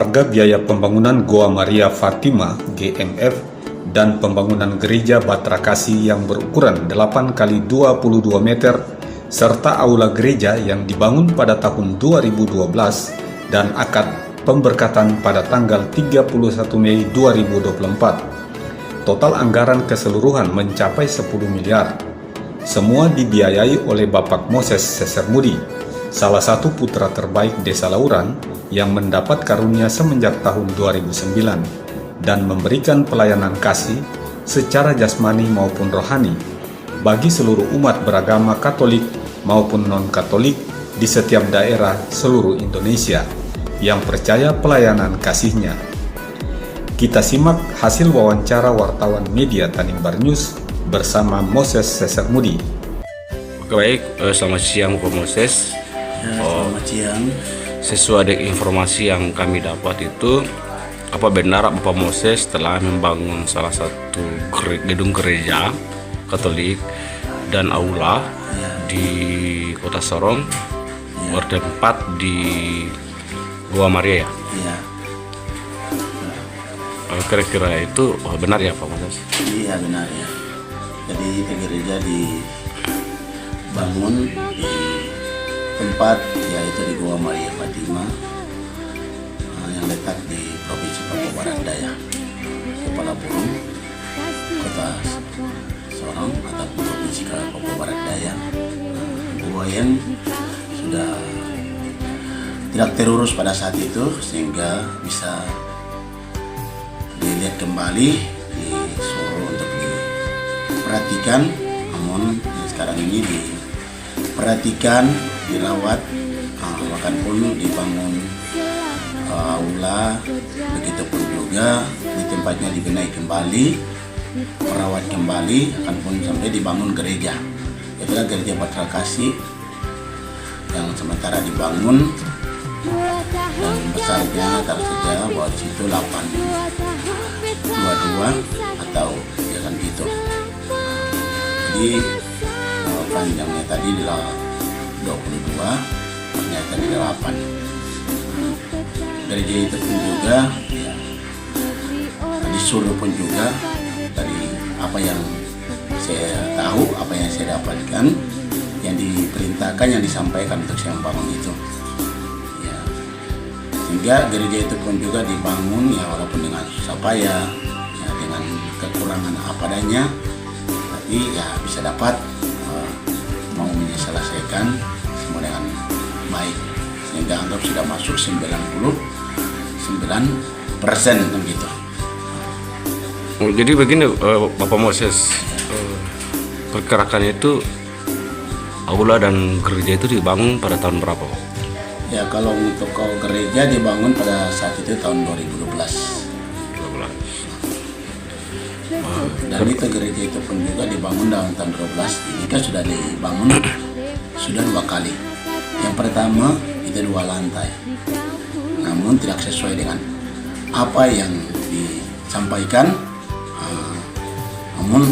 Harga biaya pembangunan Goa Maria Fatima (GMF) dan pembangunan gereja Batra Kasih yang berukuran 8 kali 22 meter serta aula gereja yang dibangun pada tahun 2012 dan akad pemberkatan pada tanggal 31 Mei 2024. Total anggaran keseluruhan mencapai 10 miliar. Semua dibiayai oleh Bapak Moses Sesermudi, salah satu putra terbaik Desa Lauran yang mendapat karunia semenjak tahun 2009 dan memberikan pelayanan kasih secara jasmani maupun rohani bagi seluruh umat beragama Katolik maupun non-Katolik di setiap daerah seluruh Indonesia yang percaya pelayanan kasihnya. Kita simak hasil wawancara wartawan media Tanimbar News bersama Moses Sesermudi. Baik, selamat siang Pak Moses. Selamat siang. Sesuai dengan informasi yang kami dapat itu, apa benar Bapak Moses telah membangun salah satu gedung gereja Katolik dan aula di Kota Sorong, bertempat di Goa Maria ya? Iya. Kira-kira itu benar ya Pak Moses? Iya benar ya. Jadi gereja dibangun di tempat yaitu di Goa Maria Fatima yang letak di Provinsi Papua Barat Daya, Kepala Burung, Kota Sorong atau Provinsi Papua Barat Daya. Gua yang sudah tidak terurus pada saat itu sehingga bisa dilihat kembali di Solo untuk diperhatikan, namun sekarang ini diperhatikan, dirawat, bahkan pun dibangun aula, begitupun juga di tempatnya dibenahi kembali, merawat kembali, akan pun sampai dibangun gereja. Itulah gereja Batra Kasih yang sementara dibangun dan besarnya taruh saja bahwa di situ 822 atau jalan gitu. Jadi panjangnya tadi di 22, ternyata di 8. Gereja itu pun juga ya, disuruh pun juga dari apa yang saya tahu, apa yang saya dapatkan, yang diperintahkan, yang disampaikan untuk saya membangun itu. Ya. Sehingga gereja itu pun juga dibangun ya walaupun dengan susah payah, ya, dengan kekurangan apa adanya, tapi ya bisa dapat mau menyelesaikan semua dengan baik, sehingga anggap sudah masuk 99% gitu. Jadi begini Bapak Moses, perkirakan itu aula dan gereja itu dibangun pada tahun berapa? Ya kalau untuk gereja dibangun pada saat itu tahun 2012. Dan itu gereja itu pun juga dibangun tahun 2012. Ini kan sudah dibangun sudah 2 kali. Yang pertama itu 2 lantai, namun tidak sesuai dengan apa yang disampaikan, namun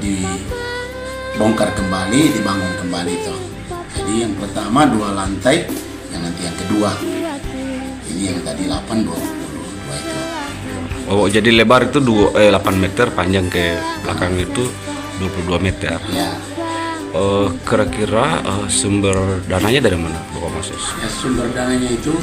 dibongkar kembali, dibangun kembali itu. Jadi yang pertama 2 lantai, yang nanti yang kedua ini yang tadi 822 itu. Oh, jadi lebar itu 8 meter, panjang ke belakang itu 22 meter. Ya. Kira-kira sumber dananya dari mana, Bapak Moses? Ya, sumber dananya itu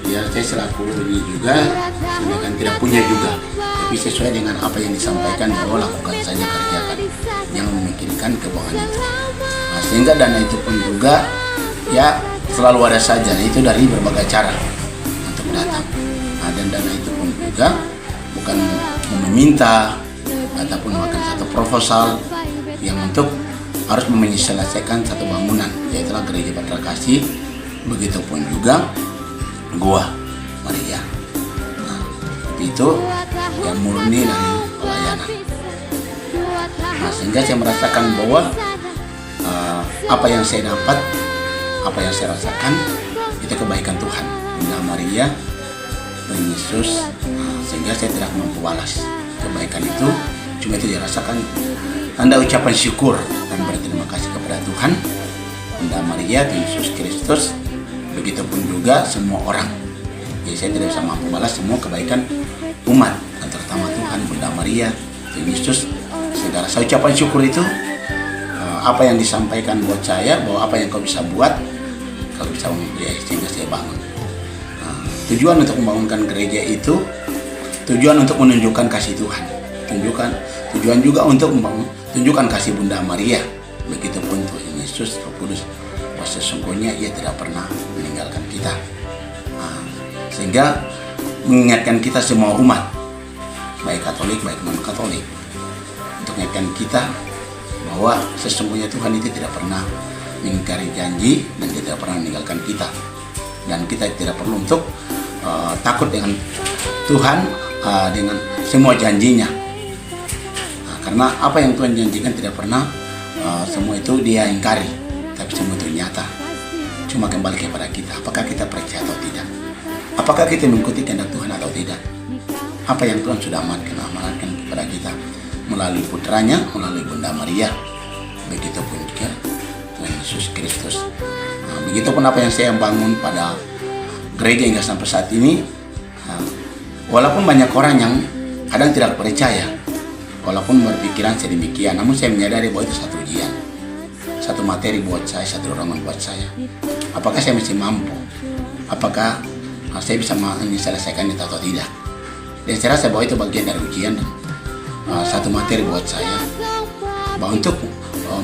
ya saya selaku ini juga sehingga kan tidak punya juga, tapi sesuai dengan apa yang disampaikan bahwa lakukan saja, kerjakan, jangan memikirkan keuangan itu. Nah, sehingga dana itu pun juga ya selalu ada saja, itu dari berbagai cara untuk datang. Nah, dan dana itu pun juga bukan meminta ataupun makan satu proposal yang untuk harus menyelesaikan satu bangunan, yaitu gereja Batra Kasih, begitupun juga Goa Maria. Nah, itu yang murni dari pelayanan. Nah, sehingga saya merasakan bahwa apa yang saya dapat, apa yang saya rasakan itu kebaikan Tuhan, Bunda Maria, Tuhan Yesus, sehingga saya tidak mampu balas kebaikan itu. Cuma itu dirasakan tanda ucapan syukur dan berterima kasih kepada Tuhan, Bunda Maria, Tuhan Yesus Kristus, begitupun juga semua orang Jadi saya tidak bisa mampu balas semua kebaikan umat, dan terutama Tuhan, Bunda Maria, Tuhan Yesus. Saudara, saya ucapan syukur itu apa yang disampaikan buat saya, bahwa apa yang kau bisa buat, kau bisa memberi sehingga saya bangun. Tujuan untuk membangunkan gereja itu tujuan untuk menunjukkan kasih Tuhan, tujuan juga untuk tunjukkan kasih Bunda Maria, begitupun Tuhan Yesus Roh Kudus, bahwa sesungguhnya Ia tidak pernah meninggalkan kita. Sehingga mengingatkan kita semua umat, baik Katolik baik non Katolik, untuk mengingatkan kita bahwa sesungguhnya Tuhan itu tidak pernah mengingkari janji dan Dia tidak pernah meninggalkan kita, dan kita tidak perlu untuk takut dengan Tuhan, dengan semua janjinya, karena apa yang Tuhan janjikan tidak pernah semua itu Dia ingkari, tapi semua itu nyata. Cuma kembali kepada kita, apakah kita percaya atau tidak, apakah kita mengikuti kehendak Tuhan atau tidak. Apa yang Tuhan sudah amanatkan kepada kita melalui putranya, melalui Bunda Maria, begitupun juga Tuhan Yesus Kristus. Begitupun apa yang saya bangun pada gereja hingga sampai saat ini, walaupun banyak orang yang kadang tidak percaya, walaupun berpikiran sedemikian, namun saya menyadari bahwa itu satu ujian, satu materi buat saya, satu dorongan buat saya. Apakah saya masih mampu? Apakah saya bisa menyelesaikan itu atau tidak? Dan saya rasa bahwa itu bagian dari ujian dan satu materi buat saya, bahwa untuk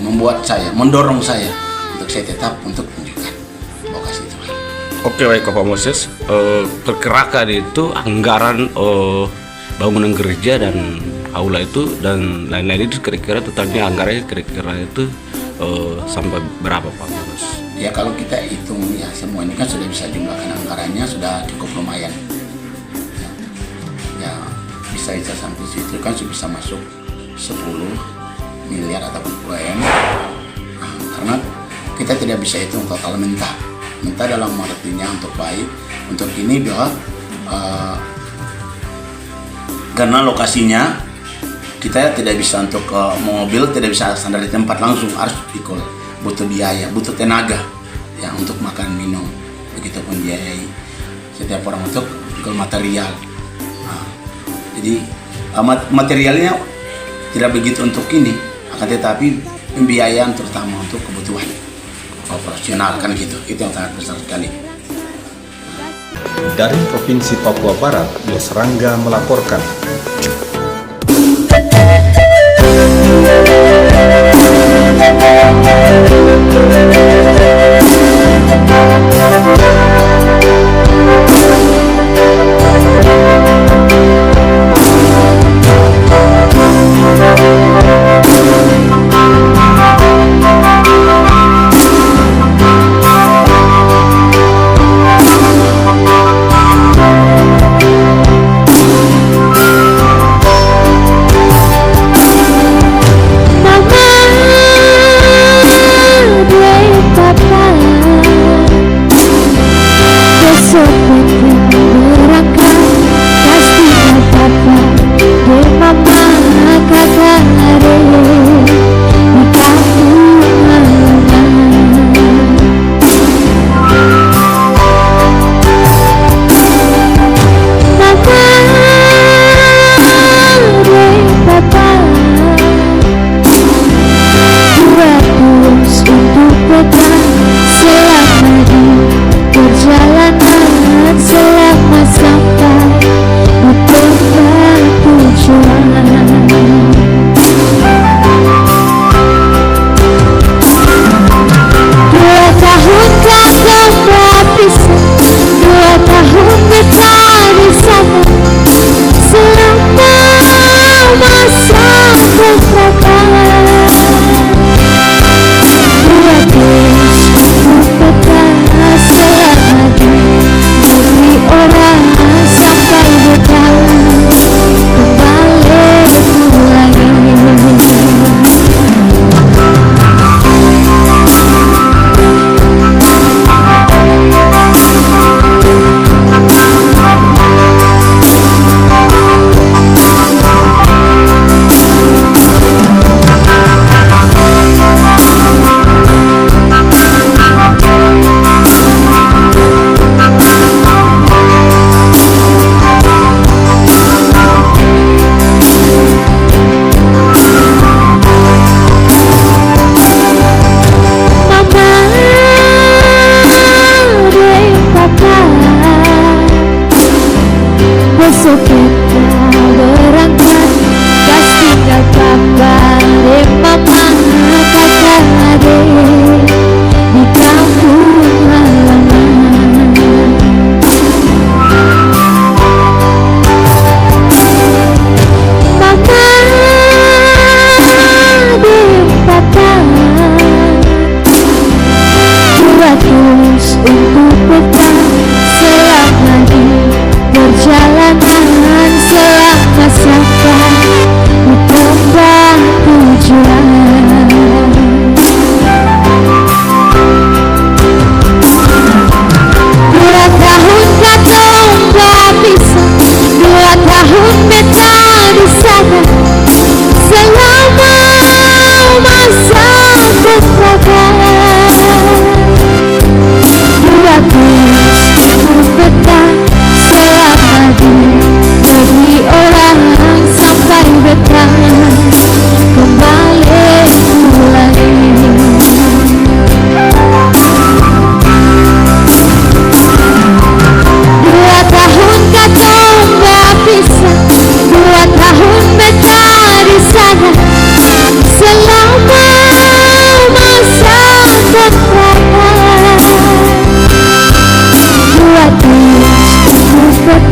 membuat saya, mendorong saya untuk saya tetap untuk menunjukkan bahwa kasih Tuhan. Oke, baik Bapak Moses, perkirakan itu anggaran bangunan gereja dan aula itu dan lain-lain itu kira-kira totalnya anggarannya kira-kira itu sampai berapa Pak Moses? Ya kalau kita hitung ya semua ini kan sudah bisa jumlahkan anggarannya, sudah cukup lumayan. Ya bisa sampai situ kan sudah bisa masuk 10 miliar ataupun UM. Karena kita tidak bisa hitung total mentah dalam artinya untuk baik, untuk ini bahwa karena lokasinya kita tidak bisa untuk mobil, tidak bisa standar di tempat langsung, harus pikul, butuh biaya, butuh tenaga ya untuk makan minum, begitupun biayai setiap orang untuk pikul material. Jadi materialnya tidak begitu untuk ini, akan tetapi pembiayaan terutama untuk kebutuhan operasional kan gitu, itu yang sangat besar sekali. Dari Provinsi Papua Barat, Yos Rangga melaporkan.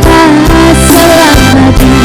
Selamat